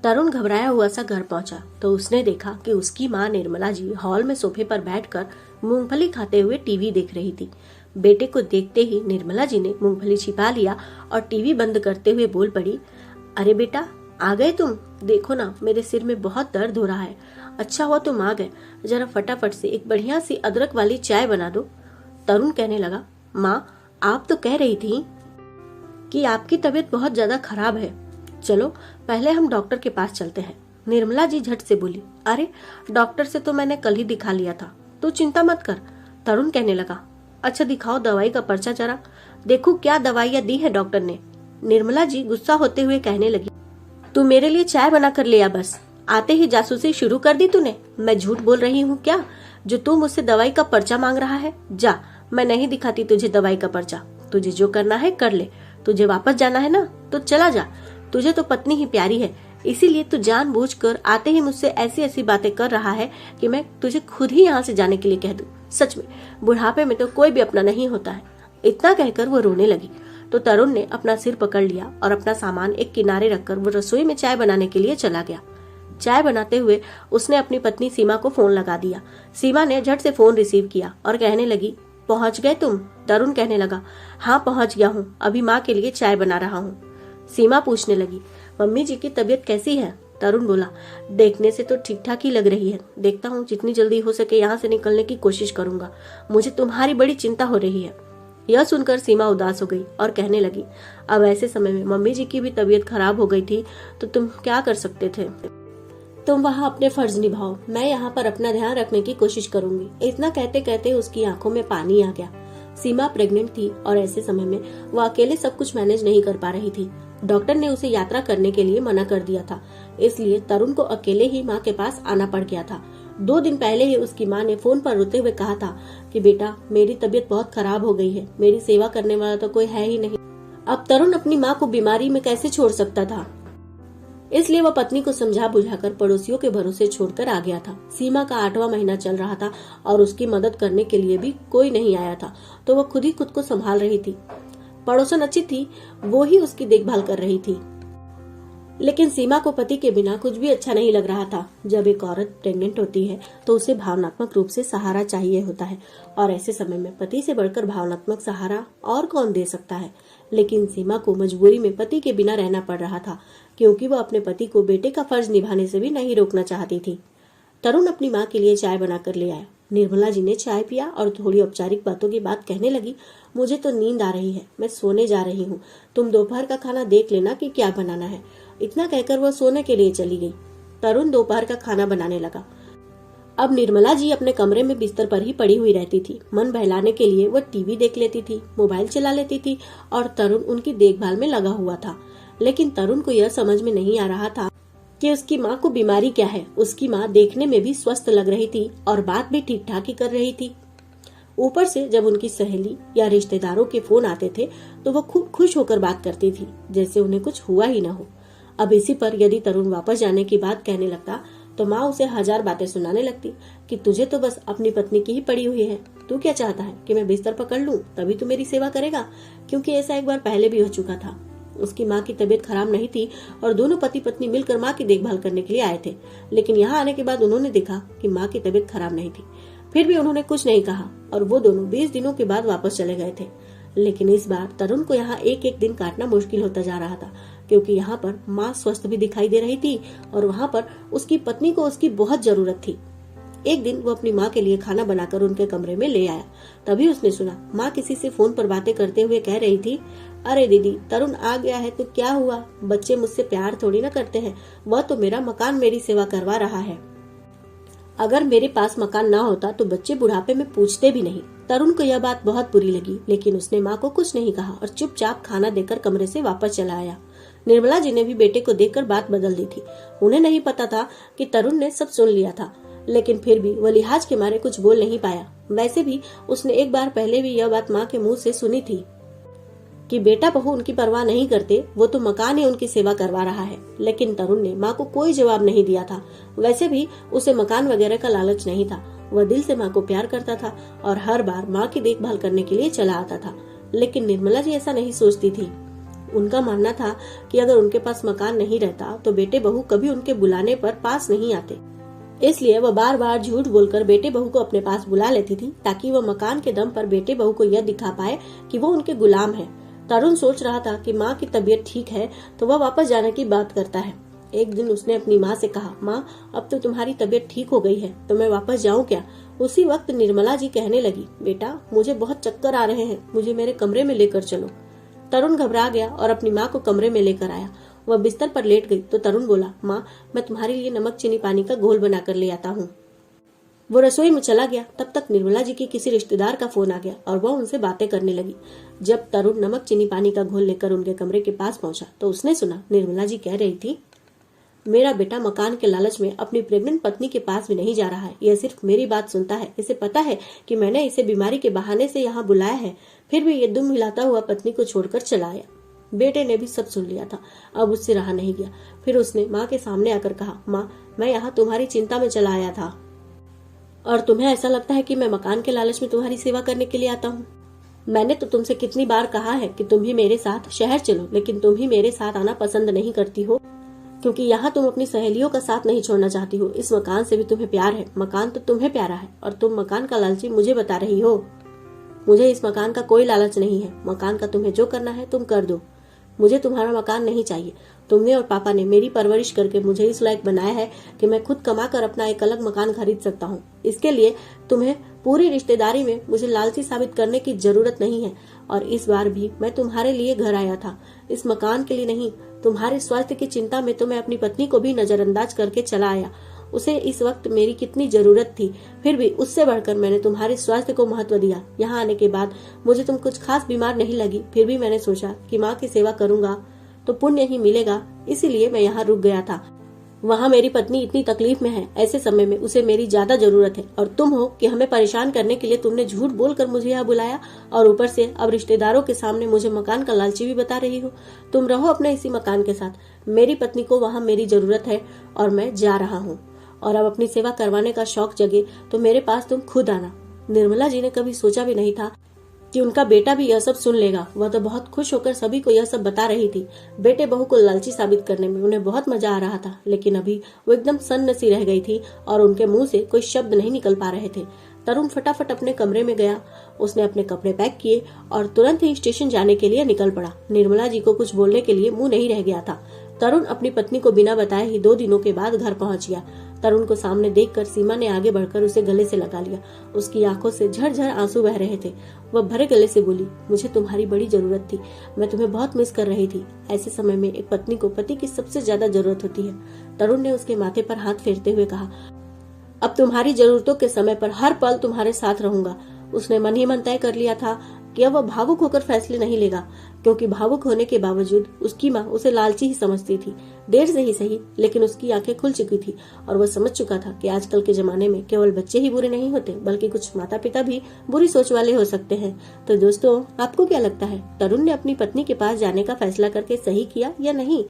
तरुण घबराया हुआ सा घर पहुंचा तो उसने देखा कि उसकी माँ निर्मला जी हॉल में सोफे पर बैठकर मूंगफली खाते हुए टीवी देख रही थी। बेटे को देखते ही निर्मला जी ने मूंगफली छिपा लिया और टीवी बंद करते हुए बोल पड़ी, अरे बेटा आ गए तुम, देखो ना मेरे सिर में बहुत दर्द हो रहा है। अच्छा हुआ तुम आ गए, जरा फटाफट से एक बढ़िया सी अदरक वाली चाय बना दो। तरुण कहने लगा, माँ आप तो कह रही थी कि आपकी तबीयत बहुत ज्यादा खराब है, चलो पहले हम डॉक्टर के पास चलते हैं। निर्मला जी झट से बोली, अरे डॉक्टर से तो मैंने कल ही दिखा लिया था, तू चिंता मत कर। तरुण कहने लगा, अच्छा दिखाओ दवाई का पर्चा जरा, देखो क्या दवाइयाँ दी है डॉक्टर ने। निर्मला जी गुस्सा होते हुए कहने लगी, तू मेरे लिए चाय बना कर ले आ, बस आते ही जासूसी शुरू कर दी तूने। मैं झूठ बोल रही हूँ क्या जो तू मुझसे दवाई का पर्चा मांग रहा है? जा, मैं नहीं दिखाती तुझे दवाई का पर्चा, तुझे जो करना है कर ले, तुझे वापस जाना है ना तो चला जा, तुझे तो पत्नी ही प्यारी है, इसीलिए तू जानबूझकर आते ही मुझसे ऐसी ऐसी बातें कर रहा है कि मैं तुझे खुद ही यहाँ से जाने के लिए कह दूं। सच में बुढ़ापे में तो कोई भी अपना नहीं होता है। इतना कहकर वो रोने लगी तो तरुण ने अपना सिर पकड़ लिया और अपना सामान एक किनारे रखकर वो रसोई में चाय बनाने के लिए चला गया। चाय बनाते हुए उसने अपनी पत्नी सीमा को फोन लगा दिया। सीमा ने झट से फोन रिसीव किया और कहने लगी, पहुंच गए तुम? तरुण कहने लगा, हाँ पहुंच गया हूँ, अभी माँ के लिए चाय बना रहा हूँ। सीमा पूछने लगी, मम्मी जी की तबीयत कैसी है? तरुण बोला, देखने से तो ठीक ठाक ही लग रही है, देखता हूँ जितनी जल्दी हो सके यहाँ से निकलने की कोशिश करूंगा, मुझे तुम्हारी बड़ी चिंता हो रही है। यह सुनकर सीमा उदास हो गई और कहने लगी, अब ऐसे समय में मम्मी जी की भी तबीयत खराब हो गई थी तो तुम क्या कर सकते थे? तुम वहाँ अपने फर्ज निभाओ, मैं यहाँ पर अपना ध्यान रखने की कोशिश करूंगी। इतना कहते कहते उसकी आंखों में पानी आ गया। सीमा प्रेग्नेंट थी और ऐसे समय में वो अकेले सब कुछ मैनेज नहीं कर पा रही थी। डॉक्टर ने उसे यात्रा करने के लिए मना कर दिया था, इसलिए तरुण को अकेले ही माँ के पास आना पड़ गया था। 2 दिन पहले ही उसकी माँ ने फोन पर रोते हुए कहा था कि बेटा मेरी तबीयत बहुत खराब हो गई है, मेरी सेवा करने वाला तो कोई है ही नहीं। अब तरुण अपनी माँ को बीमारी में कैसे छोड़ सकता था, इसलिए वह पत्नी को समझा बुझाकर पड़ोसियों के भरोसे छोड़कर आ गया था। सीमा का 8वां महीना चल रहा था और उसकी मदद करने के लिए भी कोई नहीं आया था, तो वह खुद ही खुद को संभाल रही थी। पड़ोसन अच्छी थी, वो ही उसकी देखभाल कर रही थी, लेकिन सीमा को पति के बिना कुछ भी अच्छा नहीं लग रहा था। जब एक औरत प्रेग्नेंट होती है तो उसे भावनात्मक रूप से सहारा चाहिए होता है और ऐसे समय में पति से बढ़कर भावनात्मक सहारा और कौन दे सकता है। लेकिन सीमा को मजबूरी में पति के बिना रहना पड़ रहा था, क्योंकि वह अपने पति को बेटे का फर्ज निभाने से भी नहीं रोकना चाहती थी। तरुण अपनी माँ के लिए चाय बनाकर ले आया। निर्मला जी ने चाय पिया और थोड़ी औपचारिक बातों की बात कहने लगी, मुझे तो नींद आ रही है, मैं सोने जा रही हूँ, तुम दोपहर का खाना देख लेना कि क्या बनाना है। इतना कहकर वह सोने के लिए चली गई। तरुण दोपहर का खाना बनाने लगा। अब निर्मला जी अपने कमरे में बिस्तर पर ही पड़ी हुई रहती थी। मन बहलाने के लिए वह टीवी देख लेती थी, मोबाइल चला लेती थी और तरुण उनकी देखभाल में लगा हुआ था। लेकिन तरुण को यह समझ में नहीं आ रहा था कि उसकी माँ को बीमारी क्या है। उसकी माँ देखने में भी स्वस्थ लग रही थी और बात भी ठीक ठाक ही कर रही थी। ऊपर से जब उनकी सहेली या रिश्तेदारों के फोन आते थे तो वह खूब खुश होकर बात करती थी, जैसे उन्हें कुछ हुआ ही न हो। अब इसी पर यदि तरुण वापस जाने की बात कहने लगता तो माँ उसे 1000 बातें सुनाने लगती कि तुझे तो बस अपनी पत्नी की ही पड़ी हुई है, तू क्या चाहता है कि मैं बिस्तर पकड़ लूं तभी तू मेरी सेवा करेगा? क्योंकि ऐसा एक बार पहले भी हो चुका था। उसकी माँ की तबीयत खराब नहीं थी और दोनों पति पत्नी मिलकर माँ की देखभाल करने के लिए आए थे, लेकिन यहाँ आने के बाद उन्होंने देखा कि माँ की तबीयत खराब नहीं थी। फिर भी उन्होंने कुछ नहीं कहा और वो दोनों 20 दिनों के बाद वापस चले गए थे। लेकिन इस बार तरुण को यहाँ एक एक दिन काटना मुश्किल होता जा रहा था, क्योंकि यहाँ पर माँ स्वस्थ भी दिखाई दे रही थी और वहाँ पर उसकी पत्नी को उसकी बहुत जरूरत थी। एक दिन वो अपनी माँ के लिए खाना बनाकर उनके कमरे में ले आया। तभी उसने सुना माँ किसी से फोन पर बातें करते हुए कह रही थी, अरे दीदी तरुण आ गया है तो क्या हुआ, बच्चे मुझसे प्यार थोड़ी ना करते हैं, वह तो मेरा मकान मेरी सेवा करवा रहा है। अगर मेरे पास मकान ना होता तो बच्चे बुढ़ापे में पूछते भी नहीं। तरुण को यह बात बहुत बुरी लगी, लेकिन उसने माँ को कुछ नहीं कहा और चुपचाप खाना देकर कमरे से वापस चला आया। निर्मला जी ने भी बेटे को देखकर बात बदल दी थी। उन्हें नहीं पता था कि तरुण ने सब सुन लिया था, लेकिन फिर भी वह लिहाज के मारे कुछ बोल नहीं पाया। वैसे भी उसने एक बार पहले भी यह बात माँ के मुंह से सुनी थी कि बेटा बहू उनकी परवाह नहीं करते, वो तो मकान ही उनकी सेवा करवा रहा है। लेकिन तरुण ने माँ को कोई जवाब नहीं दिया था। वैसे भी उसे मकान वगैरह का लालच नहीं था, वह दिल से माँ को प्यार करता था और हर बार माँ की देखभाल करने के लिए चला आता था। लेकिन निर्मला जी ऐसा नहीं सोचती थी। उनका मानना था कि अगर उनके पास मकान नहीं रहता तो बेटे बहू कभी उनके बुलाने पर पास नहीं आते। इसलिए वह बार बार झूठ बोलकर बेटे बहू को अपने पास बुला लेती थी ताकि वह मकान के दम पर बेटे बहू को यह दिखा पाए कि वो उनके गुलाम है। तरुण सोच रहा था कि माँ की तबीयत ठीक है तो वह वापस जाने की बात करता है। एक दिन उसने अपनी माँ से कहा, माँ अब तो तुम्हारी तबीयत ठीक हो गई है तो मैं वापस जाऊँ क्या? उसी वक्त निर्मला जी कहने लगी, बेटा मुझे बहुत चक्कर आ रहे हैं, मुझे मेरे कमरे में लेकर चलो। तरुण घबरा गया और अपनी माँ को कमरे में लेकर आया। वह बिस्तर पर लेट गई तो तरुण बोला, माँ मैं तुम्हारे लिए नमक चीनी पानी का घोल बनाकर ले आता हूँ। वो रसोई में चला गया। तब तक निर्मला जी की किसी रिश्तेदार का फोन आ गया और वह उनसे बातें करने लगी। जब तरुण नमक चीनी पानी का घोल लेकर उनके कमरे के पास पहुंचा तो उसने सुना निर्मला जी कह रही थी, मेरा बेटा मकान के लालच में अपनी प्रेग्नेंट पत्नी के पास भी नहीं जा रहा है। यह सिर्फ मेरी बात सुनता है। इसे पता है कि मैंने इसे बीमारी के बहाने से यहाँ बुलाया है, फिर भी ये दुम हिलाता हुआ पत्नी को छोड़कर चला आया। बेटे ने भी सब सुन लिया था। अब उससे रहा नहीं गया। फिर उसने माँ के सामने आकर कहा, माँ मैं यहाँ तुम्हारी चिंता में चला आया था और तुम्हें ऐसा लगता है कि मैं मकान के लालच में तुम्हारी सेवा करने के लिए आता हूँ। मैंने तो तुमसे कितनी बार कहा है कि तुम ही मेरे साथ शहर चलो, लेकिन तुम ही मेरे साथ आना पसंद नहीं करती हो क्योंकि यहाँ तुम अपनी सहेलियों का साथ नहीं छोड़ना चाहती हो। इस मकान से भी तुम्हें प्यार है, मकान तो तुम्हें प्यारा है और तुम मकान का लालची मुझे बता रही हो। मुझे इस मकान का कोई लालच नहीं है। मकान का तुम्हें जो करना है तुम कर दो। मुझे तुम्हारा मकान नहीं चाहिए। तुमने और पापा ने मेरी परवरिश करके मुझे इस लायक बनाया है कि मैं खुद कमाकर अपना एक अलग मकान खरीद सकता हूँ। इसके लिए तुम्हें पूरी रिश्तेदारी में मुझे लालची साबित करने की जरूरत नहीं है। और इस बार भी मैं तुम्हारे लिए घर आया था, इस मकान के लिए नहीं। तुम्हारे स्वास्थ्य की चिंता में तो मैं अपनी पत्नी को भी नजरअंदाज करके चला आया। उसे इस वक्त मेरी कितनी जरूरत थी, फिर भी उससे बढ़कर मैंने तुम्हारे स्वास्थ्य को महत्व दिया। यहाँ आने के बाद मुझे तुम कुछ खास बीमार नहीं लगी, फिर भी मैंने सोचा कि माँ की सेवा करूंगा तो पुण्य ही मिलेगा, इसीलिए मैं यहाँ रुक गया था। वहाँ मेरी पत्नी इतनी तकलीफ में है, ऐसे समय में उसे मेरी ज्यादा जरूरत है और तुम हो कि हमें परेशान करने के लिए तुमने झूठ बोलकर मुझे यहाँ बुलाया और ऊपर से अब रिश्तेदारों के सामने मुझे मकान का लालची भी बता रही हो। तुम रहो अपने इसी मकान के साथ। मेरी पत्नी को वहाँ मेरी जरूरत है और मैं जा रहा हूँ। और अब अपनी सेवा करवाने का शौक जगे तो मेरे पास तुम खुद आना। निर्मला जी ने कभी सोचा भी नहीं था कि उनका बेटा भी यह सब सुन लेगा। वह तो बहुत खुश होकर सभी को यह सब बता रही थी। बेटे बहू को लालची साबित करने में उन्हें बहुत मजा आ रहा था, लेकिन अभी वो एकदम सन्न सी रह गई थी और उनके मुंह से कोई शब्द नहीं निकल पा रहे थे। तरुण फटाफट अपने कमरे में गया। उसने अपने कपड़े पैक किए और तुरंत ही स्टेशन जाने के लिए निकल पड़ा। निर्मला जी को कुछ बोलने के लिए मुंह नहीं रह गया था। तरुण अपनी पत्नी को बिना बताए ही 2 दिनों के बाद घर पहुंच गया। तरुण को सामने देखकर सीमा ने आगे बढ़कर उसे गले से लगा लिया। उसकी आंखों से झरझर आंसू बह रहे थे। वह भरे गले से बोली, मुझे तुम्हारी बड़ी जरूरत थी, मैं तुम्हें बहुत मिस कर रही थी। ऐसे समय में एक पत्नी को पति की सबसे ज्यादा जरूरत होती है। तरुण ने उसके माथे पर हाथ फेरते हुए कहा, अब तुम्हारी जरूरतों के समय पर हर पल तुम्हारे साथ रहूंगा। उसने मन ही मन तय कर लिया था कि अब वह भावुक होकर फैसले नहीं लेगा, क्योंकि भावुक होने के बावजूद उसकी माँ उसे लालची ही समझती थी। देर से ही सही, लेकिन उसकी आंखें खुल चुकी थी और वह समझ चुका था कि आजकल के जमाने में केवल बच्चे ही बुरे नहीं होते, बल्कि कुछ माता पिता भी बुरी सोच वाले हो सकते हैं। तो दोस्तों, आपको क्या लगता है, तरुण ने अपनी पत्नी के पास जाने का फैसला करके सही किया या नहीं?